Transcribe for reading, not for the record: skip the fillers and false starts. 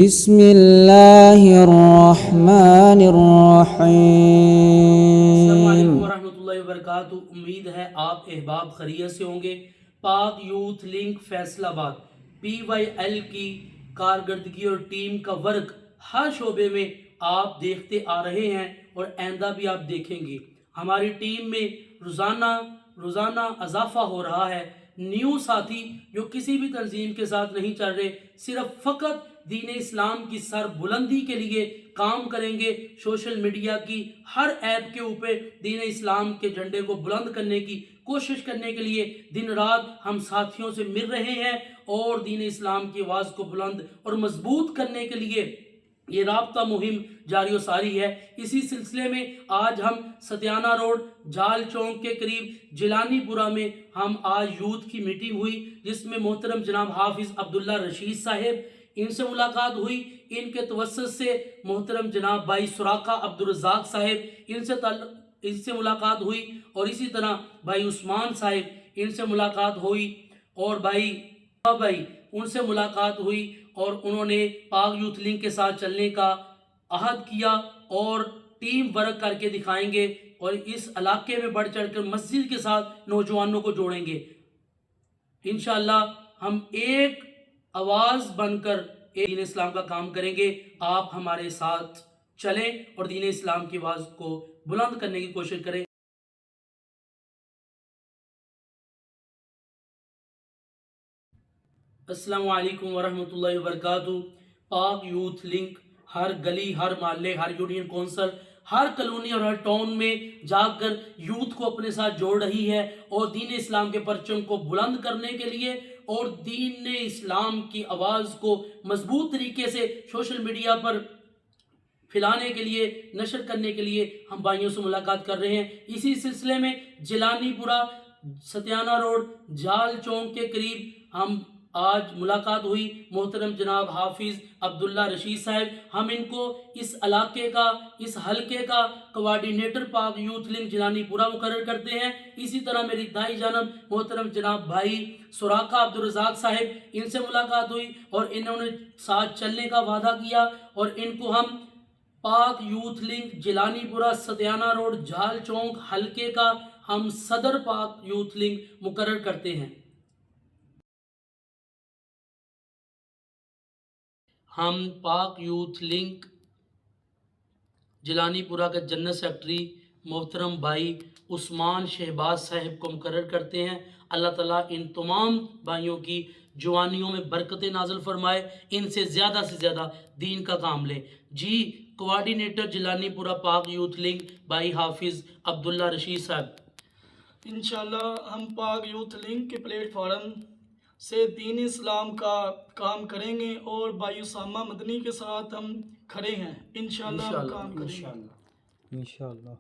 بسم اللہ الرحمن السلام علیکم الرحیم۔ ورحمۃ اللہ وبرکاتہ۔ امید ہے آپ احباب خیریت سے ہوں گے۔ پاک یوتھ لنک فیصل آباد PYL کی کارکردگی اور ٹیم کا ورک ہر شعبے میں آپ دیکھتے آ رہے ہیں اور آئندہ بھی آپ دیکھیں گے۔ ہماری ٹیم میں روزانہ اضافہ ہو رہا ہے۔ نیو ساتھی جو کسی بھی تنظیم کے ساتھ نہیں چل رہے، صرف فقط دین اسلام کی سر بلندی کے لیے کام کریں گے۔ سوشل میڈیا کی ہر ایپ کے اوپر دین اسلام کے جھنڈے کو بلند کرنے کی کوشش کرنے کے لیے دن رات ہم ساتھیوں سے مل رہے ہیں اور دین اسلام کی آواز کو بلند اور مضبوط کرنے کے لیے یہ رابطہ مہم جاری و ساری ہے۔ اسی سلسلے میں آج ہم ستیانہ روڈ جال چوک کے قریب جیلانی پورہ میں ہم آج یوتھ کی میٹنگ ہوئی، جس میں محترم جناب حافظ عبداللہ رشید صاحب ان سے ملاقات ہوئی۔ ان کے توسط سے محترم جناب بھائی سراقہ عبدالرزاق صاحب ان سے ملاقات ہوئی، اور اسی طرح بھائی عثمان صاحب ان سے ملاقات ہوئی، اور بھائی ان سے ملاقات ہوئی، اور انہوں نے پاک یوتھ لنک کے ساتھ چلنے کا عہد کیا اور ٹیم ورک کر کے دکھائیں گے، اور اس علاقے میں بڑھ چڑھ کر مسجد کے ساتھ نوجوانوں کو جوڑیں گے۔ انشاءاللہ ہم ایک آواز بن کر دین اسلام کا کام کریں گے۔ آپ ہمارے ساتھ چلیں اور دین اسلام کی آواز کو بلند کرنے کی کوشش کریں۔ السلام علیکم ورحمۃ اللہ وبرکاتہ۔ پاک یوتھ لنک ہر گلی، ہر محلے، ہر یونین کونسل، ہر کلونی اور ہر ٹاؤن میں جا کر یوتھ کو اپنے ساتھ جوڑ رہی ہے، اور دین اسلام کے پرچم کو بلند کرنے کے لیے اور دین اسلام کی آواز کو مضبوط طریقے سے سوشل میڈیا پر پھیلانے کے لیے، نشر کرنے کے لیے ہم بھائیوں سے ملاقات کر رہے ہیں۔ اسی سلسلے میں جیلانی پورہ ستیانہ روڈ جال چوک کے قریب ہم آج ملاقات ہوئی۔ محترم جناب حافظ عبداللہ رشید صاحب ہم ان کو اس علاقے کا، اس حلقے کا کوارڈینیٹر پاک یوتھ لنک جیلانی پورہ مقرر کرتے ہیں۔ اسی طرح میری دائیں جانب محترم جناب بھائی سراقہ عبدالرزاق صاحب ان سے ملاقات ہوئی، اور انہوں نے ساتھ چلنے کا وعدہ کیا، اور ان کو ہم پاک یوتھ لنک جیلانی پورہ ستیانہ روڈ جال چوک حلقے کا ہم صدر پاک یوتھ لنک مقرر کرتے ہیں۔ ہم پاک یوتھ لنک جیلانی پورہ کا جنرل سیکرٹری محترم بھائی عثمان شہباز صاحب کو مقرر کرتے ہیں۔ اللہ تعالیٰ ان تمام بھائیوں کی جوانیوں میں برکت نازل فرمائے، ان سے زیادہ دین کا کام لے۔ جی کوارڈینیٹر جیلانی پورہ پاک یوتھ لنک بھائی حافظ عبداللہ رشید صاحب۔ انشاءاللہ ہم پاک یوتھ لنک کے پلیٹ فارم سے دین اسلام کا کام کریں گے، اور بھائی اسامہ مدنی کے ساتھ ہم کھڑے ہیں۔ انشاءاللہ ہم کام کریں گے۔ انشاءاللہ